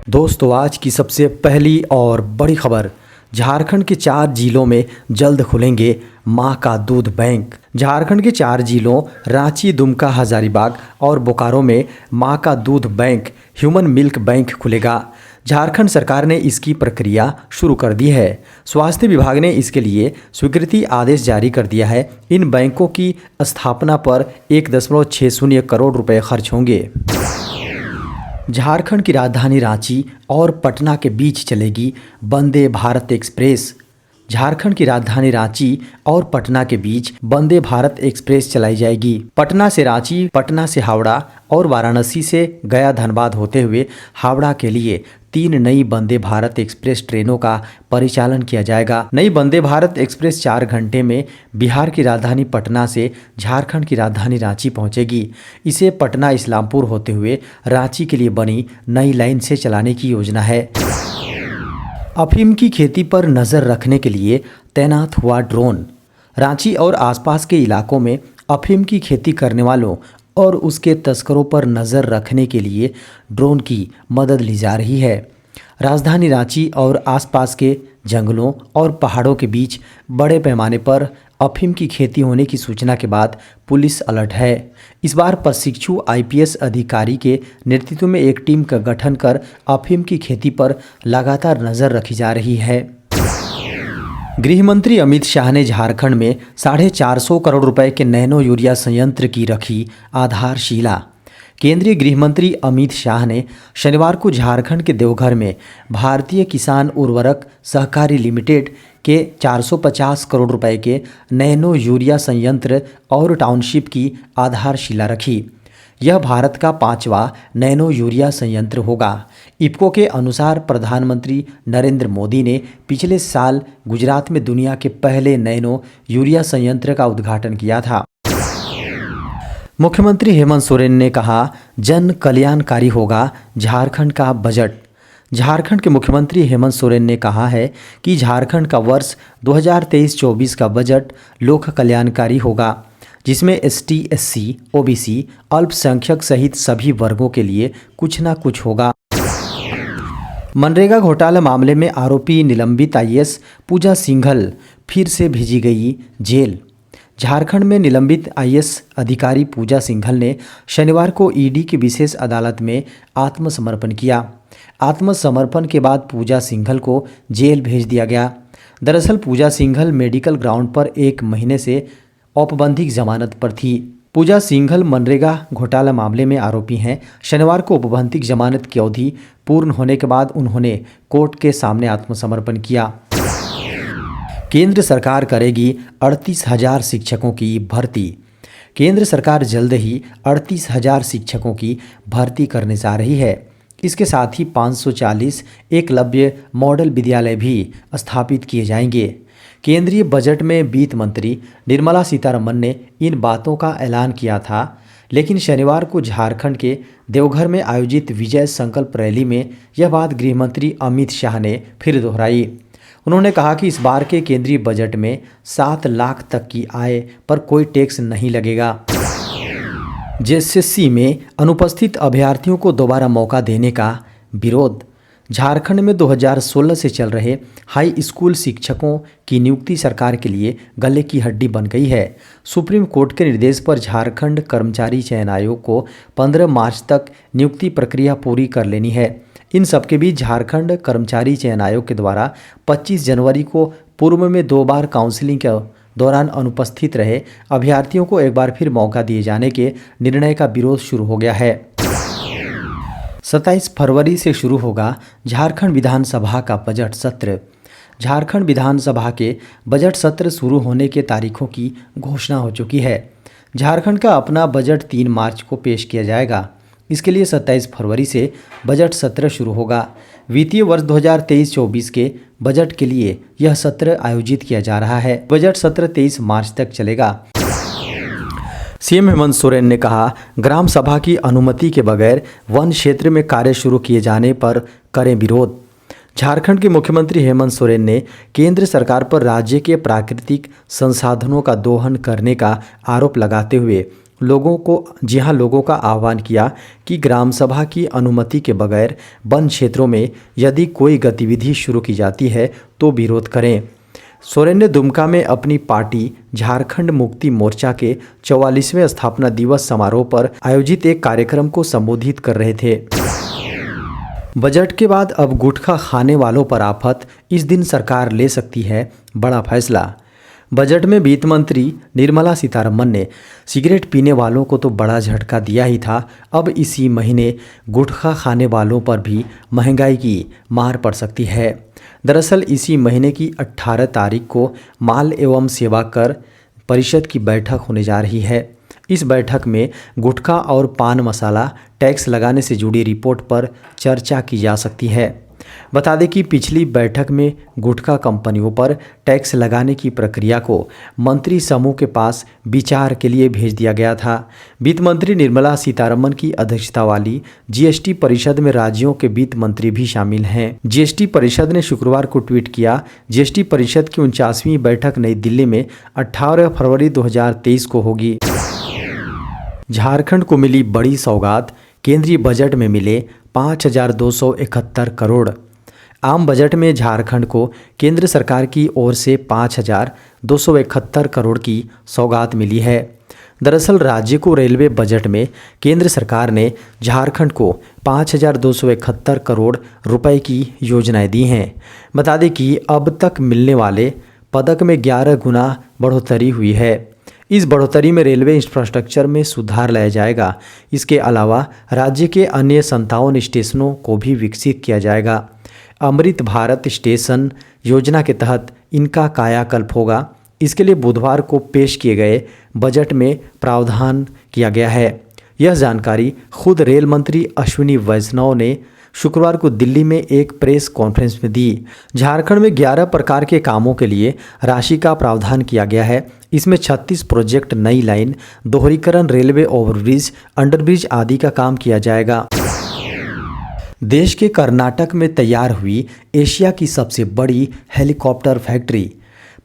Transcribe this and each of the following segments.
दोस्तों, आज की सबसे पहली और बड़ी खबर। झारखंड के 4 जिलों में जल्द खुलेंगे मां का दूध बैंक। झारखंड के 4 जिलों रांची, दुमका, हजारीबाग और बोकारो में मां का दूध बैंक ह्यूमन मिल्क बैंक खुलेगा। झारखंड सरकार ने इसकी प्रक्रिया शुरू कर दी है। स्वास्थ्य विभाग ने इसके लिए स्वीकृति आदेश जारी कर दिया है। इन बैंकों की स्थापना पर 1.60 करोड़ रुपए खर्च होंगे। झारखंड की राजधानी रांची और पटना के बीच चलेगी वंदे भारत एक्सप्रेस। झारखंड की राजधानी रांची और पटना के बीच वंदे भारत एक्सप्रेस चलाई जाएगी। पटना से रांची, पटना से हावड़ा और वाराणसी से गया, धनबाद होते हुए हावड़ा के लिए 3 नई वंदे भारत एक्सप्रेस ट्रेनों का परिचालन किया जाएगा। नई वंदे भारत एक्सप्रेस 4 घंटे में बिहार की राजधानी पटना से झारखंड की राजधानी रांची पहुंचेगी। इसे पटना इस्लामपुर होते हुए रांची के लिए बनी नई लाइन से चलाने की योजना है। अफीम की खेती पर नज़र रखने के लिए तैनात हुआ ड्रोन। रांची और आसपास के इलाकों में अफीम की खेती करने वालों और उसके तस्करों पर नज़र रखने के लिए ड्रोन की मदद ली जा रही है। राजधानी रांची और आसपास के जंगलों और पहाड़ों के बीच बड़े पैमाने पर अफीम की खेती होने की सूचना के बाद पुलिस अलर्ट है। इस बार प्रशिक्षु आईपीएस अधिकारी के नेतृत्व में एक टीम का गठन कर अफीम की खेती पर लगातार नज़र रखी जा रही है। गृह मंत्री अमित शाह ने झारखंड में 450 करोड़ रुपए के नैनो यूरिया संयंत्र की रखी आधारशिला। केंद्रीय गृह मंत्री अमित शाह ने शनिवार को झारखंड के देवघर में भारतीय किसान उर्वरक सहकारी लिमिटेड के 450 करोड़ रुपए के नैनो यूरिया संयंत्र और टाउनशिप की आधारशिला रखी। यह भारत का 5वां नैनो यूरिया संयंत्र होगा। इफ्को के अनुसार प्रधानमंत्री नरेंद्र मोदी ने पिछले साल गुजरात में दुनिया के पहले नैनो यूरिया संयंत्र का उद्घाटन किया था। मुख्यमंत्री हेमंत सोरेन ने कहा, जन कल्याणकारी होगा झारखंड का बजट। झारखंड के मुख्यमंत्री हेमंत सोरेन ने कहा है कि झारखंड का वर्ष 2023-24 का बजट लोक कल्याणकारी होगा, जिसमें एसटी, एससी, ओबीसी, अल्पसंख्यक सहित सभी वर्गों के लिए कुछ न कुछ होगा। मनरेगा घोटाला मामले में आरोपी निलंबित आईएएस पूजा सिंघल फिर से भेजी गई जेल। झारखंड में निलंबित आईएएस अधिकारी पूजा सिंघल ने शनिवार को ईडी की विशेष अदालत में आत्मसमर्पण किया। आत्मसमर्पण के बाद पूजा सिंघल को जेल भेज दिया गया। दरअसल पूजा सिंघल मेडिकल ग्राउंड पर 1 महीने से औपबंधिक जमानत पर थी। पूजा सिंघल मनरेगा घोटाला मामले में आरोपी हैं। शनिवार को औपबंधिक जमानत की अवधि पूर्ण होने के बाद उन्होंने कोर्ट के सामने आत्मसमर्पण किया। केंद्र सरकार करेगी 38,000 शिक्षकों की भर्ती। केंद्र सरकार जल्द ही 38,000 शिक्षकों की भर्ती करने जा रही है। इसके साथ ही 540 एकलव्य मॉडल विद्यालय भी स्थापित किए जाएंगे। केंद्रीय बजट में वित्त मंत्री निर्मला सीतारमण ने इन बातों का ऐलान किया था, लेकिन शनिवार को झारखंड के देवघर में आयोजित विजय संकल्प रैली में यह बात गृह मंत्री अमित शाह ने फिर दोहराई। उन्होंने कहा कि इस बार के केंद्रीय बजट में 7 लाख तक की आय पर कोई टैक्स नहीं लगेगा। जेएसएससी में अनुपस्थित अभ्यर्थियों को दोबारा मौका देने का विरोध। झारखंड में 2016 से चल रहे हाई स्कूल शिक्षकों की नियुक्ति सरकार के लिए गले की हड्डी बन गई है। सुप्रीम कोर्ट के निर्देश पर झारखंड कर्मचारी चयन आयोग को 15 मार्च तक नियुक्ति प्रक्रिया पूरी कर लेनी है। इन सबके बीच झारखंड कर्मचारी चयन आयोग के द्वारा 25 जनवरी को पूर्व में 2 बार काउंसलिंग के दौरान अनुपस्थित रहे अभ्यर्थियों को एक बार फिर मौका दिए जाने के निर्णय का विरोध शुरू हो गया है। 27 फरवरी से शुरू होगा झारखंड विधानसभा का बजट सत्र। झारखंड विधानसभा के बजट सत्र शुरू होने के तारीखों की घोषणा हो चुकी है। झारखंड का अपना बजट 3 मार्च को पेश किया जाएगा। इसके लिए 27 फरवरी से बजट सत्र शुरू होगा। वित्तीय वर्ष 2023-24 के बजट के लिए यह सत्र आयोजित किया जा रहा है। बजट सत्र 23 मार्च तक चलेगा। सीएम हेमंत सोरेन ने कहा, ग्राम सभा की अनुमति के बगैर वन क्षेत्र में कार्य शुरू किए जाने पर करें विरोध। झारखंड के मुख्यमंत्री हेमंत सोरेन ने केंद्र सरकार पर राज्य के प्राकृतिक संसाधनों का दोहन करने का आरोप लगाते हुए लोगों का आह्वान किया कि ग्राम सभा की अनुमति के बगैर वन क्षेत्रों में यदि कोई गतिविधि शुरू की जाती है तो विरोध करें। सोरेन ने दुमका में अपनी पार्टी झारखंड मुक्ति मोर्चा के 44वें स्थापना दिवस समारोह पर आयोजित एक कार्यक्रम को संबोधित कर रहे थे। बजट के बाद अब गुटखा खाने वालों पर आफत, इस दिन सरकार ले सकती है बड़ा फैसला। बजट में वित्त मंत्री निर्मला सीतारमण ने सिगरेट पीने वालों को तो बड़ा झटका दिया ही था, अब इसी महीने गुटखा खाने वालों पर भी महंगाई की मार पड़ सकती है। दरअसल इसी महीने की 18 तारीख को माल एवं सेवा कर परिषद की बैठक होने जा रही है। इस बैठक में गुटखा और पान मसाला टैक्स लगाने से जुड़ी रिपोर्ट पर चर्चा की जा सकती है। बता दें कि पिछली बैठक में गुटखा कंपनियों पर टैक्स लगाने की प्रक्रिया को मंत्री समूह के पास विचार के लिए भेज दिया गया था। वित्त मंत्री निर्मला सीतारमण की अध्यक्षता वाली जीएसटी परिषद में राज्यों के वित्त मंत्री भी शामिल हैं। जीएसटी परिषद ने शुक्रवार को ट्वीट किया, जीएसटी परिषद की 49वीं बैठक नई दिल्ली में 18 फरवरी 2023 को होगी। झारखंड को मिली बड़ी सौगात, केंद्रीय बजट में मिले 5,271 करोड़। आम बजट में झारखंड को केंद्र सरकार की ओर से 5,271 करोड़ की सौगात मिली है। दरअसल राज्य को रेलवे बजट में केंद्र सरकार ने झारखंड को 5,271 करोड़ रुपए की योजनाएं दी हैं। बता दें कि अब तक मिलने वाले पदक में 11 गुना बढ़ोतरी हुई है। इस बढ़ोतरी में रेलवे इंफ्रास्ट्रक्चर में सुधार लाया जाएगा। इसके अलावा राज्य के अन्य 57 स्टेशनों को भी विकसित किया जाएगा। अमृत भारत स्टेशन योजना के तहत इनका कायाकल्प होगा। इसके लिए बुधवार को पेश किए गए बजट में प्रावधान किया गया है। यह जानकारी खुद रेल मंत्री अश्विनी वैष्णव ने शुक्रवार को दिल्ली में एक प्रेस कॉन्फ्रेंस में दी। झारखंड में 11 प्रकार के कामों के लिए राशि का प्रावधान किया गया है। इसमें 36 प्रोजेक्ट, नई लाइन, दोहरीकरण, रेलवे ओवरब्रिज, अंडरब्रिज आदि का काम किया जाएगा। देश के कर्नाटक में तैयार हुई एशिया की सबसे बड़ी हेलीकॉप्टर फैक्ट्री।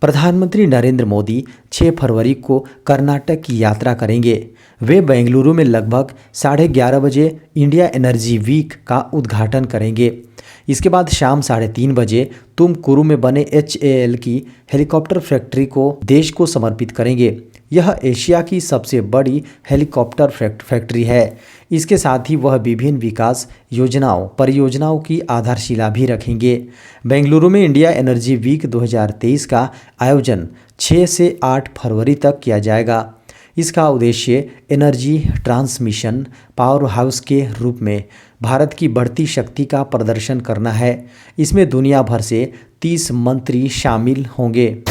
प्रधानमंत्री नरेंद्र मोदी 6 फरवरी को कर्नाटक की यात्रा करेंगे। वे बेंगलुरु में लगभग 11:30 बजे इंडिया एनर्जी वीक का उद्घाटन करेंगे। इसके बाद शाम 3:30 बजे तुमकुरु में बने HAL की हेलीकॉप्टर फैक्ट्री को देश को समर्पित करेंगे। यह एशिया की सबसे बड़ी हेलीकॉप्टर फैक्ट्री है। इसके साथ ही वह विभिन्न विकास परियोजनाओं की आधारशिला भी रखेंगे। बेंगलुरु में इंडिया एनर्जी वीक 2023 का आयोजन 6 से 8 फरवरी तक किया जाएगा। इसका उद्देश्य एनर्जी ट्रांसमिशन पावर हाउस के रूप में भारत की बढ़ती शक्ति का प्रदर्शन करना है। इसमें दुनिया भर से 30 मंत्री शामिल होंगे।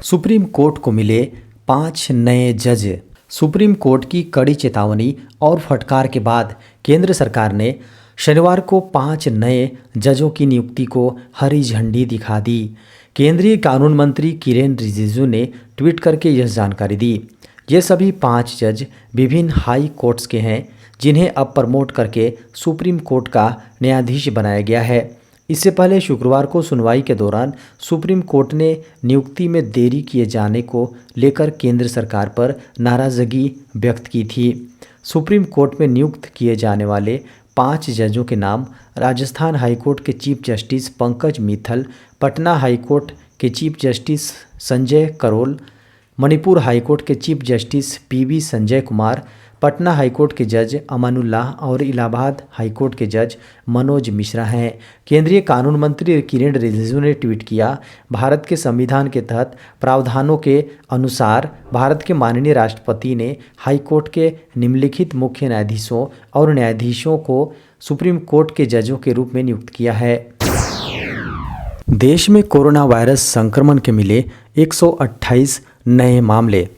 सुप्रीम कोर्ट को मिले 5 नए जज। सुप्रीम कोर्ट की कड़ी चेतावनी और फटकार के बाद केंद्र सरकार ने शनिवार को 5 नए जजों की नियुक्ति को हरी झंडी दिखा दी। केंद्रीय कानून मंत्री किरेन रिजिजू ने ट्वीट करके यह जानकारी दी। ये सभी 5 जज विभिन्न हाई कोर्ट्स के हैं, जिन्हें अब प्रमोट करके सुप्रीम कोर्ट का न्यायाधीश बनाया गया है। इससे पहले शुक्रवार को सुनवाई के दौरान सुप्रीम कोर्ट ने नियुक्ति में देरी किए जाने को लेकर केंद्र सरकार पर नाराजगी व्यक्त की थी। सुप्रीम कोर्ट में नियुक्त किए जाने वाले 5 जजों के नाम राजस्थान हाईकोर्ट के chief justice Pankaj Mittal, Patna high court के chief justice Sanjay Karol, Manipur high court के chief justice PV Sanjay Kumar, Patna high court के जज अमानुल्लाह और इलाहाबाद हाईकोर्ट के जज मनोज मिश्रा हैं। केंद्रीय कानून मंत्री किरेन रिजिजू ने ट्वीट किया, भारत के संविधान के तहत प्रावधानों के अनुसार भारत के माननीय राष्ट्रपति ने हाईकोर्ट के निम्नलिखित मुख्य न्यायाधीशों और न्यायाधीशों को सुप्रीम कोर्ट के जजों के रूप में नियुक्त किया है। देश में कोरोना वायरस संक्रमण के मिले 128 नए मामले।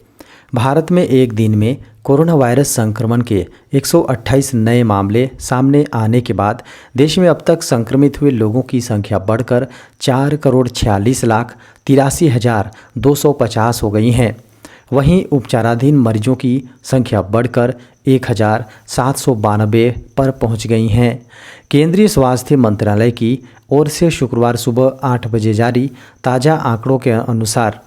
भारत में एक दिन में कोरोना वायरस संक्रमण के 128 नए मामले सामने आने के बाद देश में अब तक संक्रमित हुए लोगों की संख्या बढ़कर 4,46,83,250 हो गई हैं। वहीं उपचाराधीन मरीजों की संख्या बढ़कर 1,792 पर पहुंच गई हैं। केंद्रीय स्वास्थ्य मंत्रालय की ओर से शुक्रवार सुबह 8 बजे जारी ताज़ा आंकड़ों के अनुसार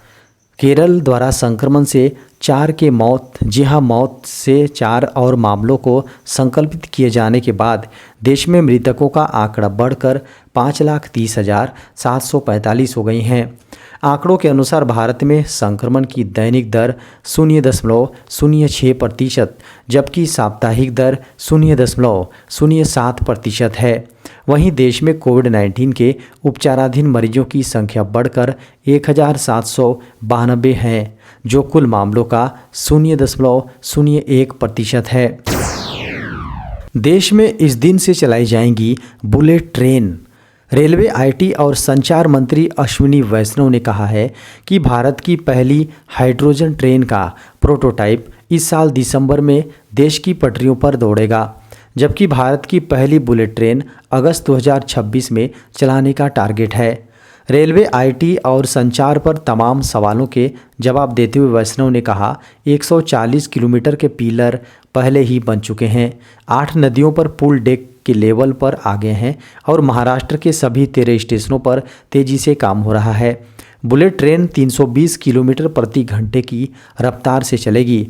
केरल द्वारा संक्रमण से 4 के मौत। जी हाँ, मौत से 4 और मामलों को संकल्पित किए जाने के बाद देश में मृतकों का आंकड़ा बढ़कर 5,30,745 हो गई हैं। आंकड़ों के अनुसार भारत में संक्रमण की दैनिक दर 0.06%, जबकि साप्ताहिक दर 0.07% है। वहीं देश में कोविड-19 के उपचाराधीन मरीजों की संख्या बढ़कर 1,792 है, जो कुल मामलों का 0.01% है। देश में इस दिन से चलाई जाएंगी बुलेट ट्रेन। रेलवे, आईटी और संचार मंत्री अश्विनी वैष्णव ने कहा है कि भारत की पहली हाइड्रोजन ट्रेन का प्रोटोटाइप इस साल दिसंबर में देश की पटरियों पर दौड़ेगा, जबकि भारत की पहली बुलेट ट्रेन अगस्त 2026 में चलाने का टारगेट है। रेलवे, आईटी और संचार पर तमाम सवालों के जवाब देते हुए वैष्णव ने कहा, 140 किलोमीटर के पिलर पहले ही बन चुके हैं, 8 नदियों पर पुल डेक के लेवल पर आ गए हैं और महाराष्ट्र के सभी 13 स्टेशनों पर तेजी से काम हो रहा है। बुलेट ट्रेन 320 किलोमीटर प्रति घंटे की रफ्तार से चलेगी